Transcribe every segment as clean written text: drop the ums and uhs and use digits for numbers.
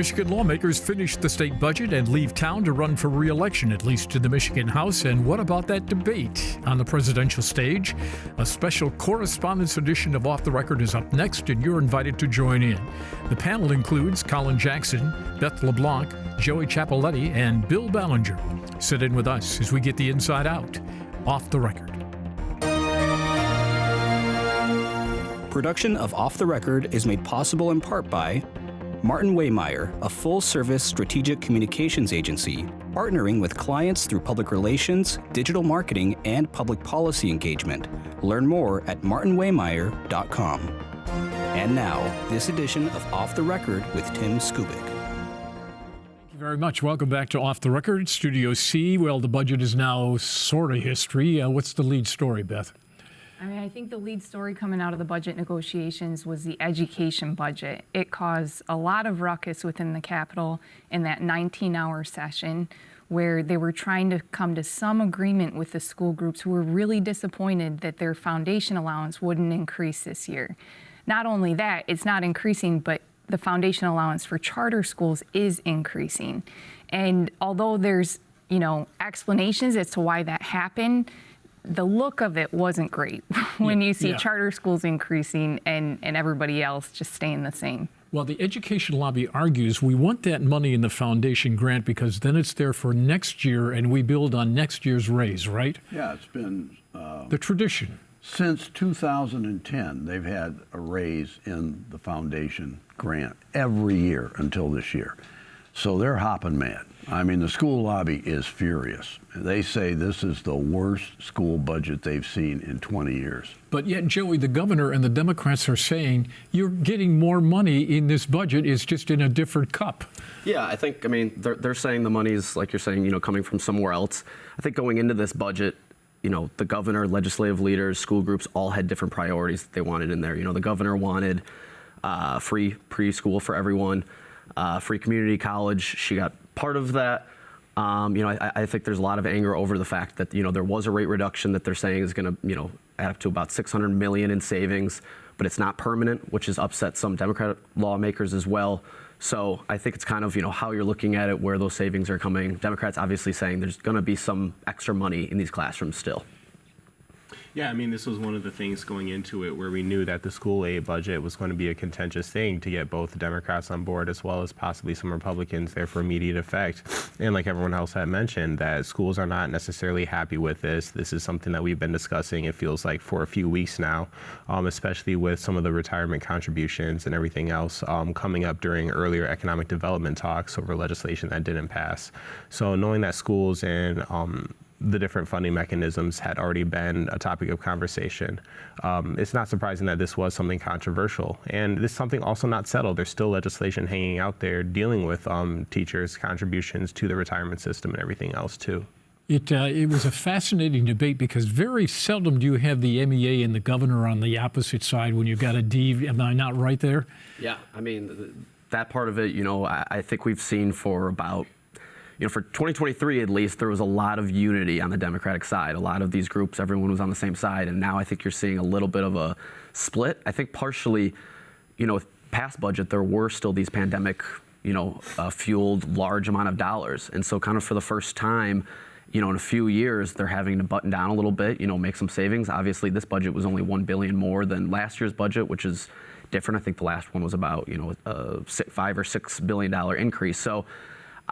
Michigan lawmakers finish the state budget and leave town to run for re-election, at least in the Michigan House. And what about that debate on the presidential stage? A special Correspondents edition of Off the Record is up next, and you're invited to join in. The panel includes Colin Jackson, Beth LeBlanc, Joey Cappalletti, and Bill Ballenger. Sit in with us as we get the inside out. Off the Record. Production of Off the Record is made possible in part by Martin Waymire, a full-service strategic communications agency, partnering with clients through public relations, digital marketing, and public policy engagement. Learn more at martinwaymire.com. And now, this edition of Off the Record with Tim Skubick. Thank you very much. Welcome back to Off the Record, Studio C. Well, the budget is now sort of history. What's the lead story, Beth? I think the lead story coming out of the budget negotiations was the education budget. It caused a lot of ruckus within the Capitol in that 19-hour session where they were trying to come to some agreement with the school groups who were really disappointed that their foundation allowance wouldn't increase this year. Not only that, it's not increasing, but the foundation allowance for charter schools is increasing. And although there's, explanations as to why that happened, the look of it wasn't great when you see charter schools increasing and everybody else just staying the same. Well, the education lobby argues we want that money in the foundation grant because then it's there for next year and we build on next year's raise, right? Yeah, it's been the tradition. Since 2010, they've had a raise in the foundation grant every year until this year. So they're hopping mad. I mean, the school lobby is furious. They say this is the worst school budget they've seen in 20 years. But yet, Joey, the governor and the Democrats are saying you're getting more money in this budget. It's just in a different cup. Yeah, they're saying the money's, like you're saying, coming from somewhere else. I think going into this budget, the governor, legislative leaders, school groups all had different priorities that they wanted in there. The governor wanted free preschool for everyone. Free community college, she got part of that. I think there's a lot of anger over the fact that, there was a rate reduction that they're saying is going to, add up to about $600 million in savings, but it's not permanent, which has upset some Democratic lawmakers as well. So I think it's kind of, how you're looking at it, where those savings are coming. Democrats obviously saying there's going to be some extra money in these classrooms still. Yeah, this was one of the things going into it where we knew that the school aid budget was going to be a contentious thing to get both the Democrats on board as well as possibly some Republicans there for immediate effect. And like everyone else had mentioned, that schools are not necessarily happy with this. This is something that we've been discussing, it feels like, for a few weeks now, especially with some of the retirement contributions and everything else coming up during earlier economic development talks over legislation that didn't pass. So knowing that schools and the different funding mechanisms had already been a topic of conversation. It's not surprising that this was something controversial. And this is something also not settled. There's still legislation hanging out there dealing with teachers' contributions to the retirement system and everything else too. It was a fascinating debate because very seldom do you have the MEA and the governor on the opposite side when you've got a D. Am I not right there? Yeah, that part of it, I think we've seen for about for 2023, at least, there was a lot of unity on the Democratic side. A lot of these groups, everyone was on the same side. And now I think you're seeing a little bit of a split. I think partially, with past budget, there were still these pandemic, fueled large amount of dollars. And so kind of for the first time, in a few years, they're having to button down a little bit, make some savings. Obviously, this budget was only $1 billion more than last year's budget, which is different. I think the last one was about, a $5 or $6 billion increase. So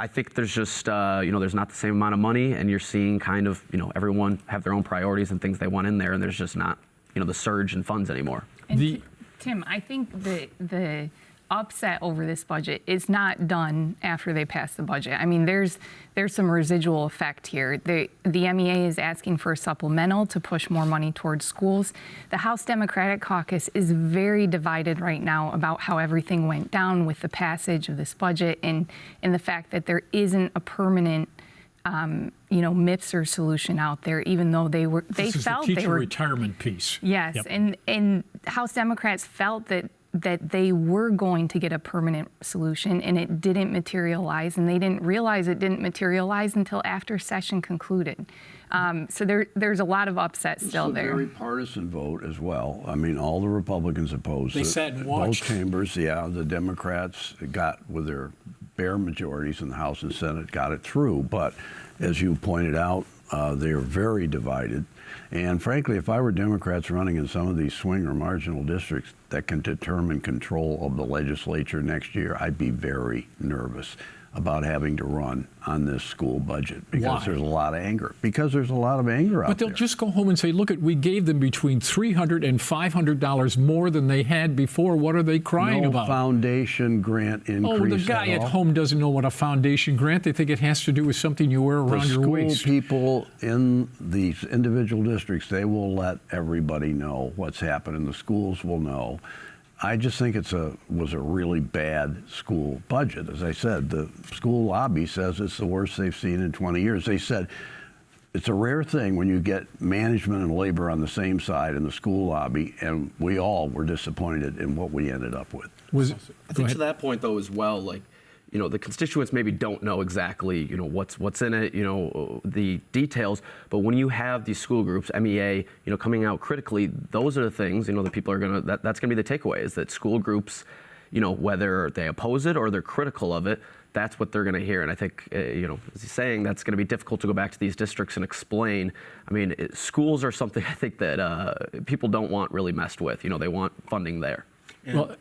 I think there's just, there's not the same amount of money, and you're seeing kind of, everyone have their own priorities and things they want in there, and there's just not, the surge in funds anymore. And Tim, I think the upset over this budget is not done after they pass the budget. There's some residual effect here. The MEA is asking for a supplemental to push more money towards schools. The House Democratic Caucus is very divided right now about how everything went down with the passage of this budget and the fact that there isn't a permanent MIPSR solution out there, even though they felt the teacher retirement piece. Yes, yep. and House Democrats felt that they were going to get a permanent solution, and it didn't materialize, and they didn't realize it didn't materialize until after session concluded. So there's a lot of upset still there. It's a very partisan vote as well. All the Republicans opposed it. They sat and watched. Both chambers, the Democrats got with their bare majorities in the House and Senate got it through. But as you pointed out, they are very divided. And frankly, if I were Democrats running in some of these swing or marginal districts that can determine control of the legislature next year, I'd be very nervous about having to run on this school budget because there's a lot of anger. Because there's a lot of anger out there. But they'll just go home and say, look, we gave them between $300 and $500 more than they had before. What are they crying about? No foundation grant increase. Oh, the guy at home doesn't know what a foundation grant. They think it has to do with something you wear around your waist. The school people in these individual districts, they will let everybody know what's happening. The schools will know. I just think was a really bad school budget. As I said, the school lobby says it's the worst they've seen in 20 years. They said it's a rare thing when you get management and labor on the same side in the school lobby, and we all were disappointed in what we ended up with. I think to that point, though, as well, like, you know, the constituents maybe don't know exactly, you know, what's in it, you know, the details. But when you have these school groups, MEA, you know, coming out critically, those are the things, you know, that people are that's going to be the takeaway, is that school groups, you know, whether they oppose it or they're critical of it, that's what they're going to hear. And I think, you know, as he's saying, that's going to be difficult to go back to these districts and explain. I mean, schools are something I think that people don't want really messed with. You know, they want funding there. Well,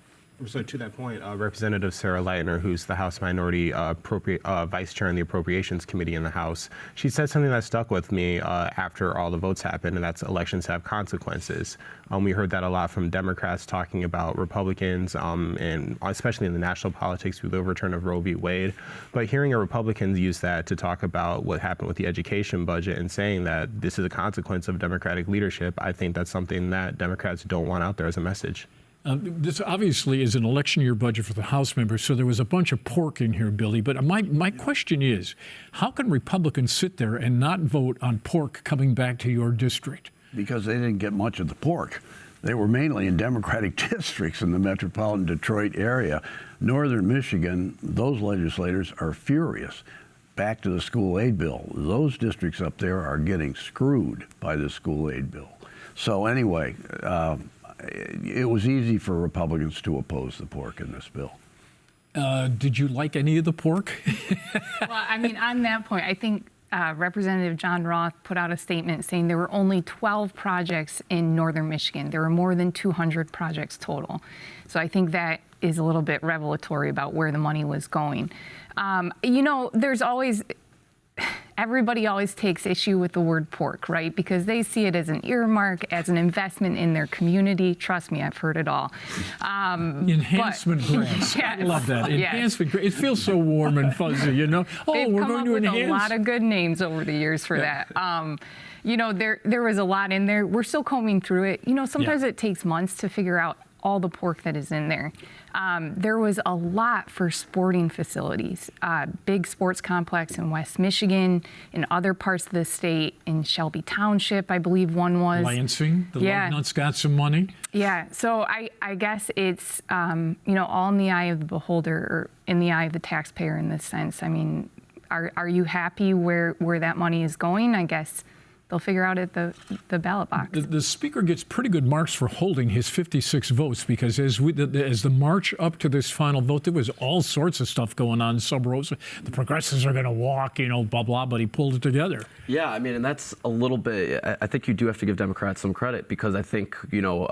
so to that point, Representative Sarah Leitner, who's the House Minority Vice Chair in the Appropriations Committee in the House, she said something that stuck with me after all the votes happened, and that's elections have consequences. We heard that a lot from Democrats talking about Republicans, and especially in the national politics with the overturn of Roe v. Wade. But hearing a Republican use that to talk about what happened with the education budget and saying that this is a consequence of Democratic leadership, I think that's something that Democrats don't want out there as a message. This obviously is an election year budget for the House members, so there was a bunch of pork in here, Billy. But my question is, how can Republicans sit there and not vote on pork coming back to your district? Because they didn't get much of the pork. They were mainly in Democratic districts in the metropolitan Detroit area. Northern Michigan, those legislators are furious. Back to the school aid bill. Those districts up there are getting screwed by the school aid bill. So anyway, it was easy for Republicans to oppose the pork in this bill. Did you like any of the pork? Well, I mean, on that point, I think Representative John Roth put out a statement saying there were only 12 projects in northern Michigan. There were more than 200 projects total. So I think that is a little bit revelatory about where the money was going. You know, everybody always takes issue with the word pork, right? Because they see it as an earmark, as an investment in their community. Trust me, I've heard it all. Enhancement grants. Yes, I love that. yes. Enhancement grants. It feels so warm and fuzzy, you know? They've we're come going up to with enhance. a lot of good names over the years for that. You know, there was a lot in there. We're still combing through it. You know, sometimes it takes months to figure out all the pork that is in there. There was a lot for sporting facilities, big sports complex in West Michigan, in other parts of the state, in Shelby Township, I believe one was. Lansing, the Lugnuts got some money. Yeah, so I guess it's, you know, all in the eye of the beholder, or in the eye of the taxpayer in this sense. I mean, are you happy where that money is going? I guess they'll figure out at the ballot box. The Speaker gets pretty good marks for holding his 56 votes, because as the march up to this final vote, there was all sorts of stuff going on. Sub Rosa, the progressives are going to walk, you know, blah, blah, but he pulled it together. Yeah, I mean, and that's a little bit, I think you do have to give Democrats some credit, because I think, you know,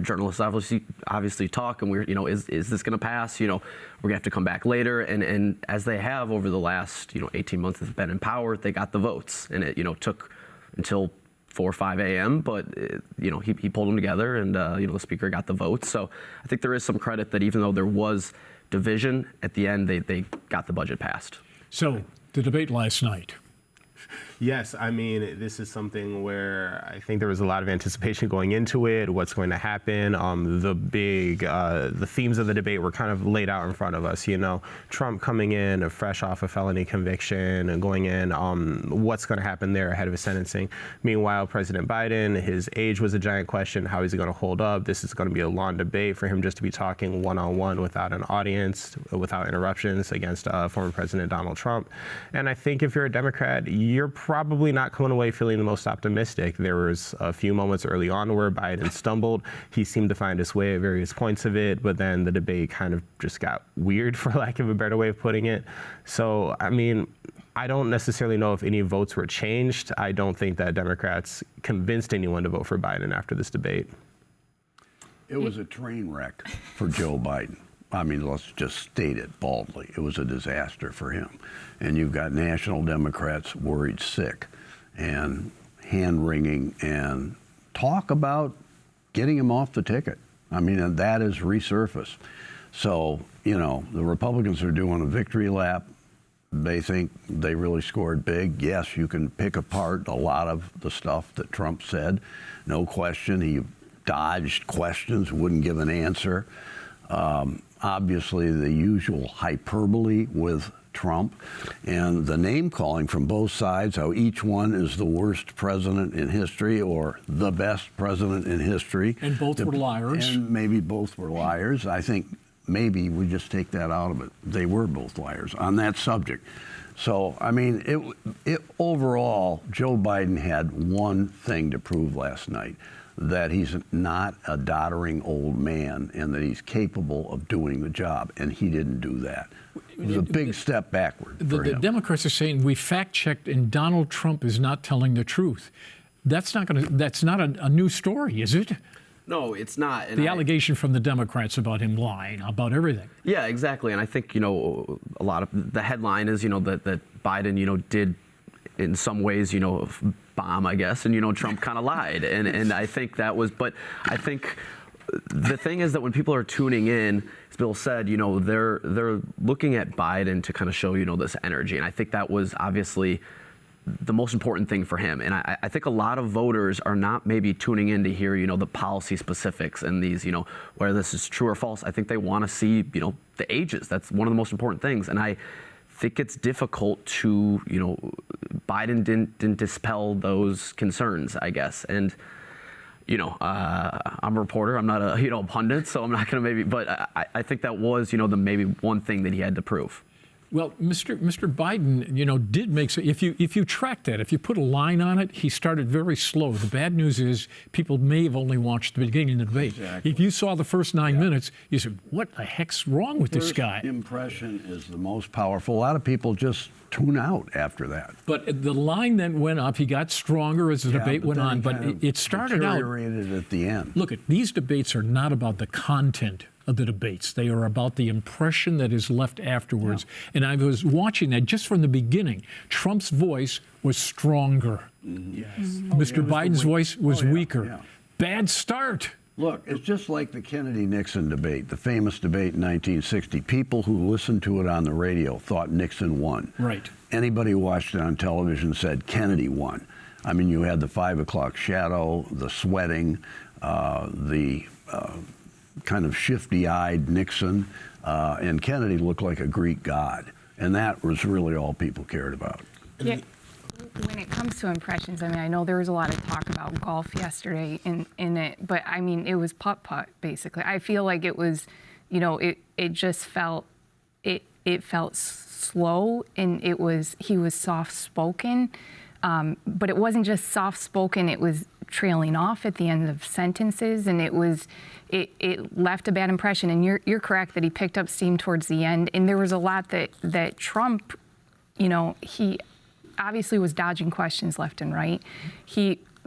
journalists obviously talk, and we're, you know, is this going to pass? You know, we're going to have to come back later. And as they have over the last, you know, 18 months they've been in power, they got the votes. And it, you know, took until 4 or 5 a.m., but you know, he pulled them together, and you know, the Speaker got the votes. So I think there is some credit that even though there was division, at the end they got the budget passed. So the debate last night. Yes, I mean, this is something where I think there was a lot of anticipation going into it, what's going to happen. The themes of the debate were kind of laid out in front of us, you know, Trump coming in fresh off a felony conviction and going in, what's going to happen there ahead of his sentencing. Meanwhile, President Biden, his age was a giant question. How is he going to hold up? This is going to be a long debate for him just to be talking one-on-one without an audience, without interruptions against former President Donald Trump. And I think if you're a Democrat, you're probably not coming away feeling the most optimistic. There was a few moments early on where Biden stumbled. He seemed to find his way at various points of it, but then the debate kind of just got weird, for lack of a better way of putting it. So, I mean, I don't necessarily know if any votes were changed. I don't think that Democrats convinced anyone to vote for Biden after this debate. It was a train wreck for Joe Biden. I mean, let's just state it baldly. It was a disaster for him. And you've got national Democrats worried sick and hand-wringing and talk about getting him off the ticket. I mean, and that has resurfaced. So, you know, the Republicans are doing a victory lap. They think they really scored big. Yes, you can pick apart a lot of the stuff that Trump said. No question. He dodged questions, wouldn't give an answer. Obviously, the usual hyperbole with Trump and the name calling from both sides, how each one is the worst president in history or the best president in history. And both were liars. And maybe both were liars. I think maybe we just take that out of it. They were both liars on that subject. So, I mean, it overall, Joe Biden had one thing to prove last night, that he's not a doddering old man and that he's capable of doing the job, and he didn't do that. It was a big step backward for him. The Democrats are saying we fact-checked and Donald Trump is not telling the truth. That's not a new story, is it? No, it's not. And the allegation from the Democrats about him lying about everything. Yeah, exactly. And I think, you know, a lot of the headline is, you know, that Biden, you know, did in some ways, you know, bomb, I guess, and, you know, Trump kind of lied. And I think that was, but I think the thing is that when people are tuning in, as Bill said, you know, they're looking at Biden to kind of show, you know, this energy. And I think that was obviously the most important thing for him. And I think a lot of voters are not maybe tuning in to hear, you know, the policy specifics and these, you know, whether this is true or false. I think they want to see, you know, the ages. That's one of the most important things. And I think it's difficult to, you know, Biden didn't dispel those concerns, I guess. And, you know, I'm a reporter. I'm not a, you know, pundit, so I'm not going to maybe, but I think that was, you know, the maybe one thing that he had to prove. Well, Mr. Biden, you know, did make, if you track that, if you put a line on it, he started very slow. The bad news is people may have only watched the beginning of the debate. Exactly. If you saw the first 9 minutes, you said, what the heck's wrong with this guy? First impression is the most powerful. A lot of people just tune out after that. But the line then went up. He got stronger as the debate went on, but it started out. Deteriorated at the end. Look, these debates are not about the content of the debates. They are about the impression that is left afterwards. Yeah. And I was watching that just from the beginning. Trump's voice was stronger. Mm-hmm. Yes. Mm-hmm. Mr. Biden's voice was weaker. Yeah. Bad start. Look, it's just like the Kennedy-Nixon debate, the famous debate in 1960. People who listened to it on the radio thought Nixon won. Right. Anybody who watched it on television said Kennedy won. I mean, you had the 5 o'clock shadow, the sweating, the kind of shifty-eyed Nixon, and Kennedy looked like a Greek god. And that was really all people cared about. Yeah. When it comes to impressions, I mean, I know there was a lot of talk about golf yesterday in it, but I mean, it was putt-putt, basically. I feel like it was, you know, it just felt, it felt slow, and he was soft-spoken, but it wasn't just soft-spoken, it was trailing off at the end of sentences, and it left a bad impression. And you're correct that he picked up steam towards the end, and there was a lot that Trump, you know, he obviously was dodging questions left and right.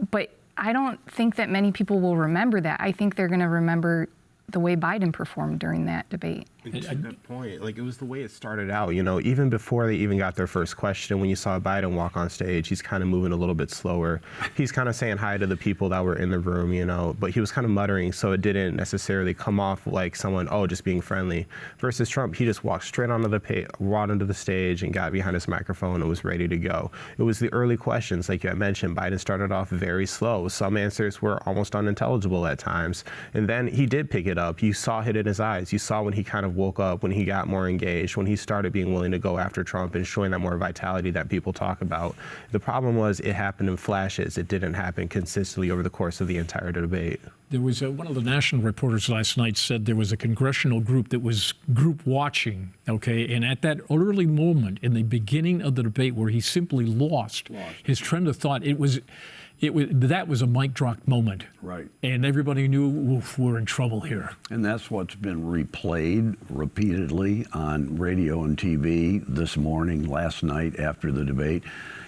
But I don't think that many people will remember that. I think they're going to remember the way Biden performed during that debate. To that point, like, it was the way it started out, you know, even before they even got their first question, when you saw Biden walk on stage, he's kind of moving a little bit slower. He's kind of saying hi to the people that were in the room, you know, but he was kind of muttering, so it didn't necessarily come off like someone, oh, just being friendly. Versus Trump, he just walked straight onto the stage and got behind his microphone and was ready to go. It was the early questions, like you had mentioned, Biden started off very slow. Some answers were almost unintelligible at times, and then he did pick it up. You saw it in his eyes. You saw when he kind of woke up, when he got more engaged, when he started being willing to go after Trump and showing that more vitality that people talk about. The problem was it happened in flashes. It didn't happen consistently over the course of the entire debate. There was one of the national reporters last night said there was a congressional group that was group watching, okay? And at that early moment in the beginning of the debate where he simply lost his trend of thought, that was a mic drop moment. Right. And everybody knew, oof, we're in trouble here. And that's what's been replayed repeatedly on radio and TV this morning, last night after the debate.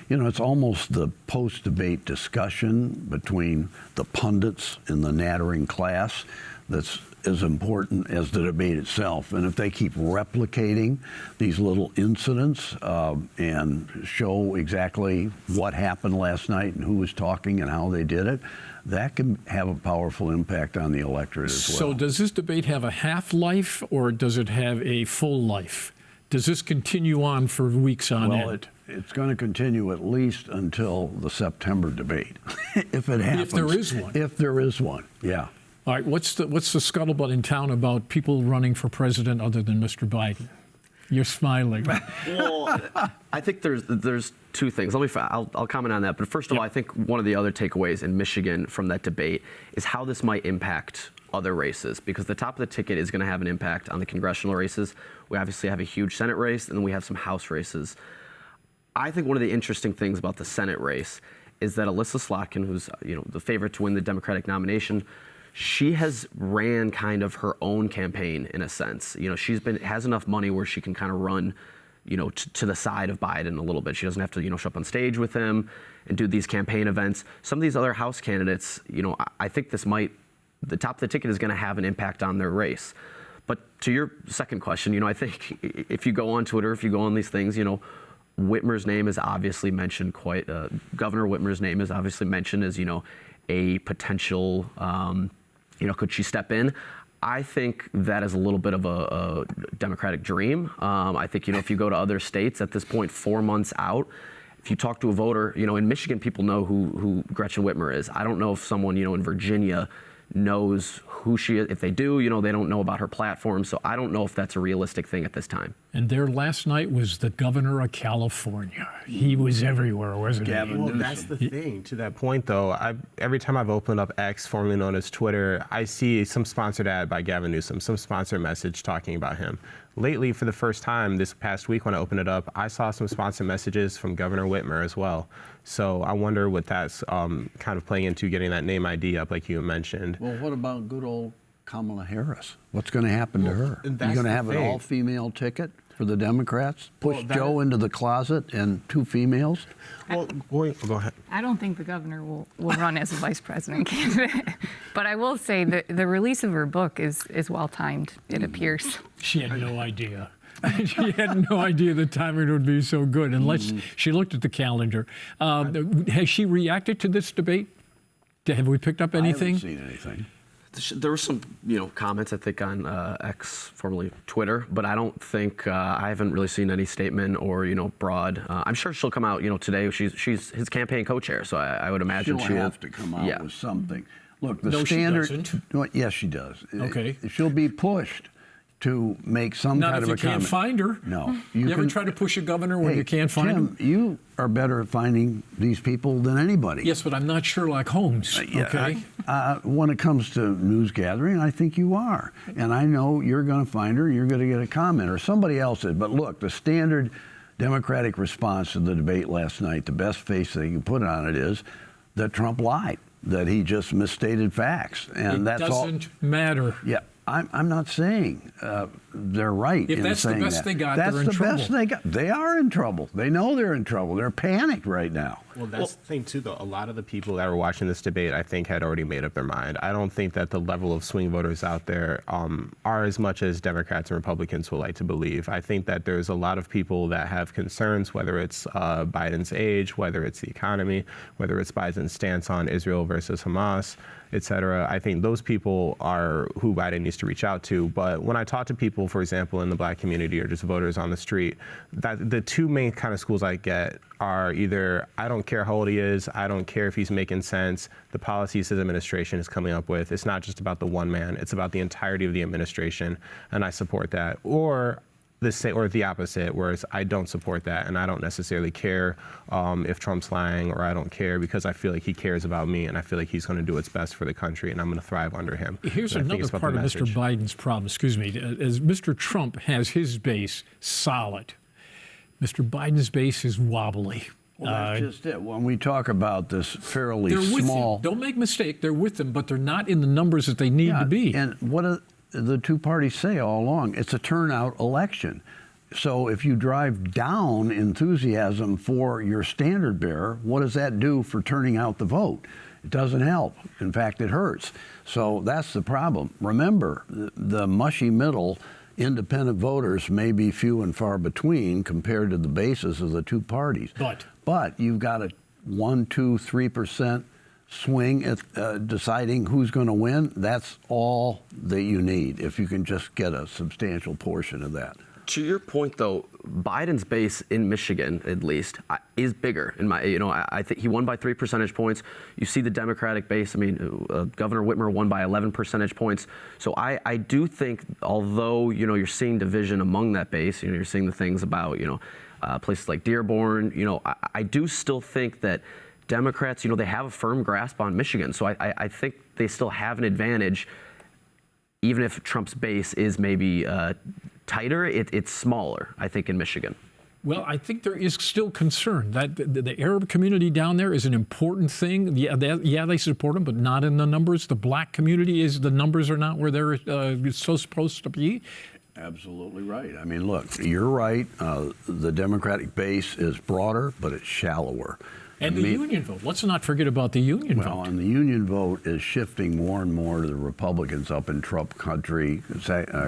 You know, it's almost the post-debate discussion between the pundits and the nattering class that's as important as the debate itself. And if they keep replicating these little incidents and show exactly what happened last night and who was talking and how they did it, that can have a powerful impact on the electorate as well. So does this debate have a half-life or does it have a full life? Does this continue on for weeks on end? It's going to continue at least until the September debate, if it happens. If there is one. If there is one, yeah. All right, what's the scuttlebutt in town about people running for president other than Mr. Biden? You're smiling. Well, I think there's two things. I'll comment on that. But first of all, I think one of the other takeaways in Michigan from that debate is how this might impact other races, because the top of the ticket is going to have an impact on the congressional races. We obviously have a huge Senate race, and then we have some House races. I think one of the interesting things about the Senate race is that Alyssa Slotkin, who's the favorite to win the Democratic nomination, she has ran kind of her own campaign in a sense. She's has enough money where she can kind of run, to the side of Biden a little bit. She doesn't have to, show up on stage with him and do these campaign events. Some of these other House candidates, I think the top of the ticket is going to have an impact on their race. But to your second question, I think if you go on Twitter, if you go on these things, Whitmer's name is obviously mentioned Governor Whitmer's name is obviously mentioned as, a potential, could she step in? I think that is a little bit of a Democratic dream. I think, if you go to other states at this point, 4 months out, if you talk to a voter, in Michigan, people know who Gretchen Whitmer is. I don't know if someone, in Virginia knows who she is. If they do, they don't know about her platform. So I don't know if that's a realistic thing at this time. And there last night was the governor of California. He was everywhere, wasn't he? Well, that's the thing. To that point, though, every time I've opened up X, formerly known as Twitter, I see some sponsored ad by Gavin Newsom, some sponsored message talking about him. Lately, for the first time this past week when I opened it up, I saw some sponsored messages from Governor Whitmer as well. So I wonder what that's kind of playing into getting that name ID up, like you mentioned. Well, what about good old Kamala Harris? What's going to happen to her? You're going to have an all-female ticket for the Democrats? Push Joe into the closet and 2 females? Well, go ahead. I don't think the governor will run as a vice president candidate. But I will say that the release of her book is well-timed, it appears. She had no idea. She had no idea the timing would be so good unless she looked at the calendar. Has she reacted to this debate? Have we picked up anything? I haven't seen anything. There were some, comments I think on X, formerly Twitter, but I don't think I haven't really seen any statement or broad. I'm sure she'll come out, today. She's his campaign co-chair, so I would imagine she'll have to come out with something. Look, the no, standard. She doesn't. No, yes, she does. Okay. She'll be pushed to make some Not kind if of a you can't comment. find her. No. You ever try to push a governor when you can't find him? Tim, you are better at finding these people than anybody. Yes, but I'm not Sherlock Holmes, okay? When it comes to news gathering, I think you are. And I know you're going to find her, you're going to get a comment, or somebody else did. But look, the standard Democratic response to the debate last night, the best face they can put on it is that Trump lied, that he just misstated facts. And it doesn't matter. Yeah. I'm not saying they're right if in that's saying the best that. they got, That's they're in the trouble. best they got. They are in trouble. They know they're in trouble. They're panicked right now. Well, that's the thing, too, though. A lot of the people that were watching this debate, I think, had already made up their mind. I don't think that the level of swing voters out there are as much as Democrats and Republicans would like to believe. I think that there's a lot of people that have concerns, whether it's Biden's age, whether it's the economy, whether it's Biden's stance on Israel versus Hamas, et cetera. I think those people are who Biden needs to reach out to. But when I talk to people people, for example, in the black community or just voters on the street, that the two main kind of schools I get are either I don't care how old he is, I don't care if he's making sense, the policies his administration is coming up with, it's not just about the one man, it's about the entirety of the administration, and I support that. Or the opposite, whereas I don't support that, and I don't necessarily care if Trump's lying, or I don't care because I feel like he cares about me, and I feel like he's going to do what's best for the country, and I'm going to thrive under him. Here's another part of Mr. Biden's problem, as Mr. Trump has his base solid, Mr. Biden's base is wobbly. Well, that's just it. When we talk about this fairly they're with small... him. Don't make a mistake, they're with them, but they're not in the numbers that they need to be. And what the two parties say all along, it's a turnout election. So if you drive down enthusiasm for your standard bearer, what does that do for turning out the vote? It doesn't help. In fact, it hurts. So that's the problem. Remember, the mushy middle independent voters may be few and far between compared to the bases of the two parties. But you've got a 1%, 2%, 3% swing at deciding who's going to win. That's all that you need if you can just get a substantial portion of that. To your point, though, Biden's base in Michigan, at least, is bigger. I think he won by 3 percentage points. You see the Democratic base. I mean, Governor Whitmer won by 11 percentage points. So I do think, although you're seeing division among that base, you're seeing the things about places like Dearborn. I do still think that Democrats, they have a firm grasp on Michigan. So I think they still have an advantage, even if Trump's base is maybe tighter, it's smaller, I think, in Michigan. Well, I think there is still concern that the Arab community down there is an important thing. Yeah, they support them, but not in the numbers. The black community the numbers are not where they're so supposed to be. Absolutely right. I mean, look, you're right. The Democratic base is broader, but it's shallower. And the union vote. Let's not forget about the union vote. Well, and the union vote is shifting more and more to the Republicans up in Trump country,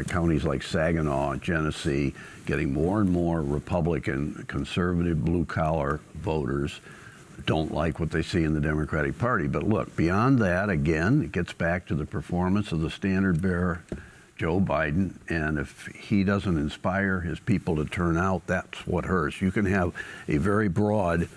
counties like Saginaw, Genesee, getting more and more Republican, conservative, blue-collar voters don't like what they see in the Democratic Party. But look, beyond that, again, it gets back to the performance of the standard bearer, Joe Biden, and if he doesn't inspire his people to turn out, that's what hurts. You can have a very broad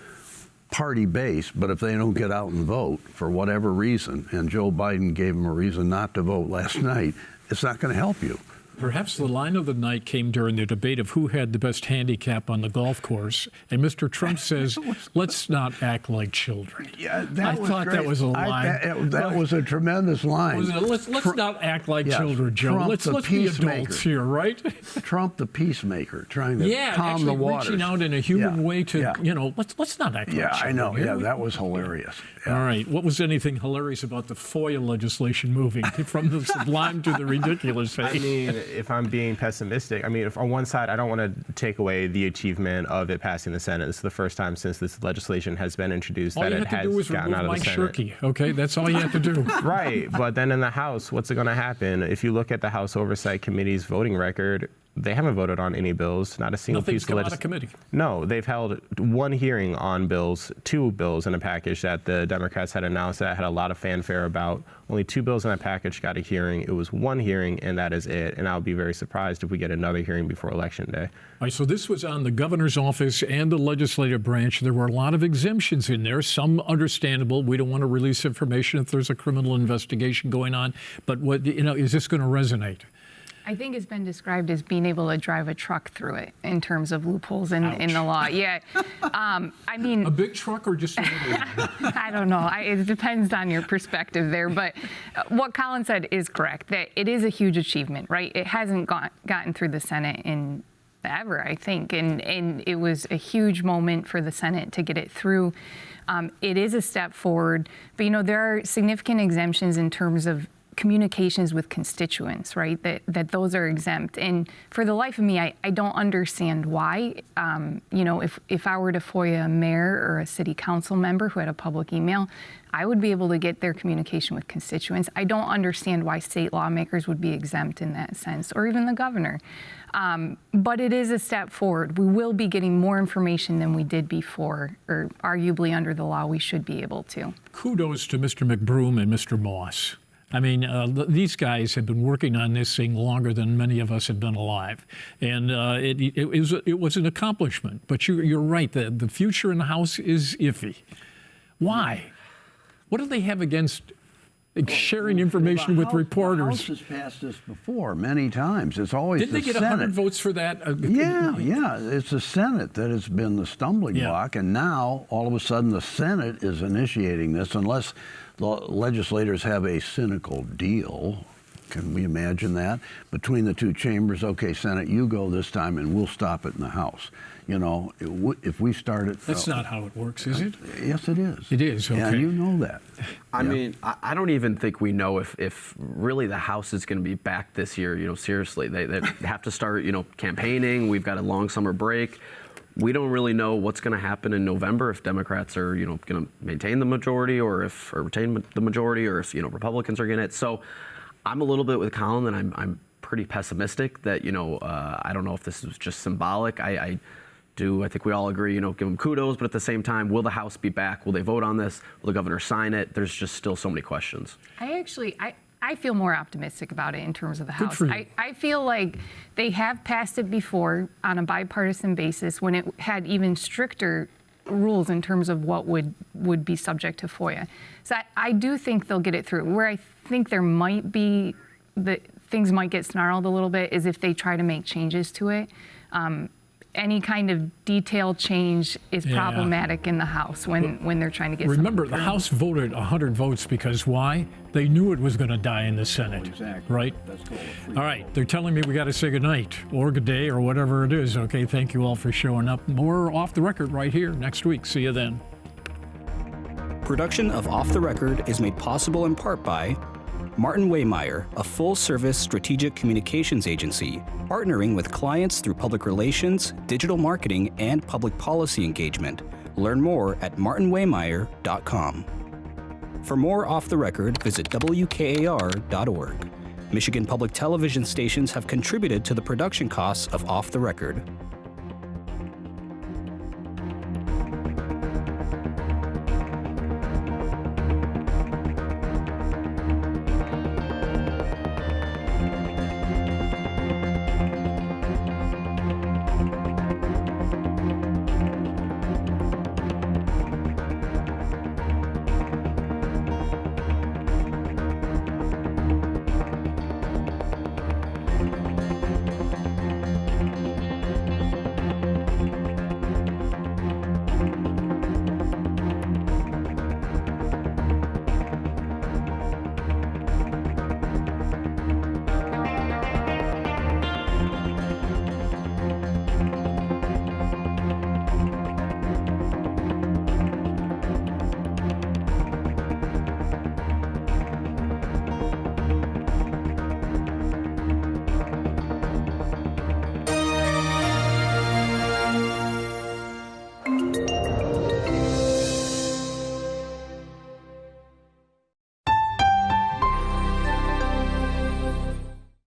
party base, but if they don't get out and vote for whatever reason, and Joe Biden gave them a reason not to vote last night, it's not going to help you. Perhaps the line of the night came during the debate of who had the best handicap on the golf course, and Mr. Trump says, let's not act like children. Yeah, I thought that was a line. That was a tremendous line. Let's not act like children, Joe. Trump, let's be adults here, right? Trump the peacemaker, trying to calm the waters. Reaching out in a human way to, let's not act like children. Yeah, I know. Yeah, that was hilarious. Yeah. All right. What was anything hilarious about the FOIA legislation moving from the sublime to the ridiculous? I mean, if I'm being pessimistic, if on one side, I don't want to take away the achievement of it passing the Senate. This is the first time since this legislation has been introduced that it has gotten out of the Senate. Mike Shirkey, okay? That's all you have to do. Right. But then in the House, what's going to happen? If you look at the House Oversight Committee's voting record, they haven't voted on any bills, not a single piece of legislation. Committee. No, they've held one hearing on bills, 2 bills in a package that the Democrats had announced that had a lot of fanfare about. Only 2 bills in that package got a hearing. It was one hearing, and that is it. And I'll be very surprised if we get another hearing before Election Day. All right, so this was on the governor's office and the legislative branch. There were a lot of exemptions in there, some understandable. We don't want to release information if there's a criminal investigation going on. But is this going to resonate? I think it's been described as being able to drive a truck through it in terms of loopholes in the law. Yeah. A big truck or just a little one? I don't know. It depends on your perspective there. But what Colin said is correct, that it is a huge achievement, right? It hasn't gotten through the Senate in ever, I think. And it was a huge moment for the Senate to get it through. It is a step forward. But, there are significant exemptions in terms of communications with constituents, right? That those are exempt. And for the life of me, I don't understand why. If I were to FOIA a mayor or a city council member who had a public email, I would be able to get their communication with constituents. I don't understand why state lawmakers would be exempt in that sense, or even the governor. But it is a step forward. We will be getting more information than we did before, or arguably under the law we should be able to. Kudos to Mr. McBroom and Mr. Moss. I mean, these guys have been working on this thing longer than many of us have been alive, and it was an accomplishment. But you're right. The future in the House is iffy. Why? What do they have against sharing information with reporters? The House has passed this before many times. It's always Didn't the they get Senate. 100 votes for that? Yeah. It's the Senate that has been the stumbling block, and now all of a sudden the Senate is initiating this, unless the legislators have a cynical deal. Can we imagine that? Between the two chambers, okay, Senate, you go this time, and we'll stop it in the House. You know, if we start it... That's not how it works, is it? Yes, it is. It is, okay. Yeah, you know that. I mean, I don't even think we know if really the House is going to be back this year, you know, seriously. They have to start, you know, campaigning. We've got a long summer break. We don't really know what's going to happen in November, if Democrats are, you know, going to maintain the majority or retain the majority, or if, you know, Republicans are getting it. So I'm a little bit with Colin, and I'm pretty pessimistic that, you know, I don't know if this is just symbolic. I think we all agree, you know, give them kudos, but at the same time, will the House be back? Will they vote on this? Will the governor sign it? There's just still so many questions. I feel more optimistic about it in terms of the House. for you. I feel like they have passed it before on a bipartisan basis when it had even stricter rules in terms of what would be subject to FOIA. So I do think they'll get it through. Where I think there might be, things might get snarled a little bit, is if they try to make changes to it. Any kind of detailed change is problematic in the House when they're trying to get Remember, something the through. House voted 100 votes because why? They knew it was going to die in the Senate. Exactly. Right? That's called a free All right. They're telling me we got to say goodnight or good day or whatever it is. Okay. Thank you all for showing up. More Off the Record right here next week. See you then. Production of Off the Record is made possible in part by Martin Waymire, a full-service strategic communications agency, partnering with clients through public relations, digital marketing, and public policy engagement. Learn more at martinwaymire.com. For more Off the Record, visit WKAR.org. Michigan Public Television stations have contributed to the production costs of Off the Record.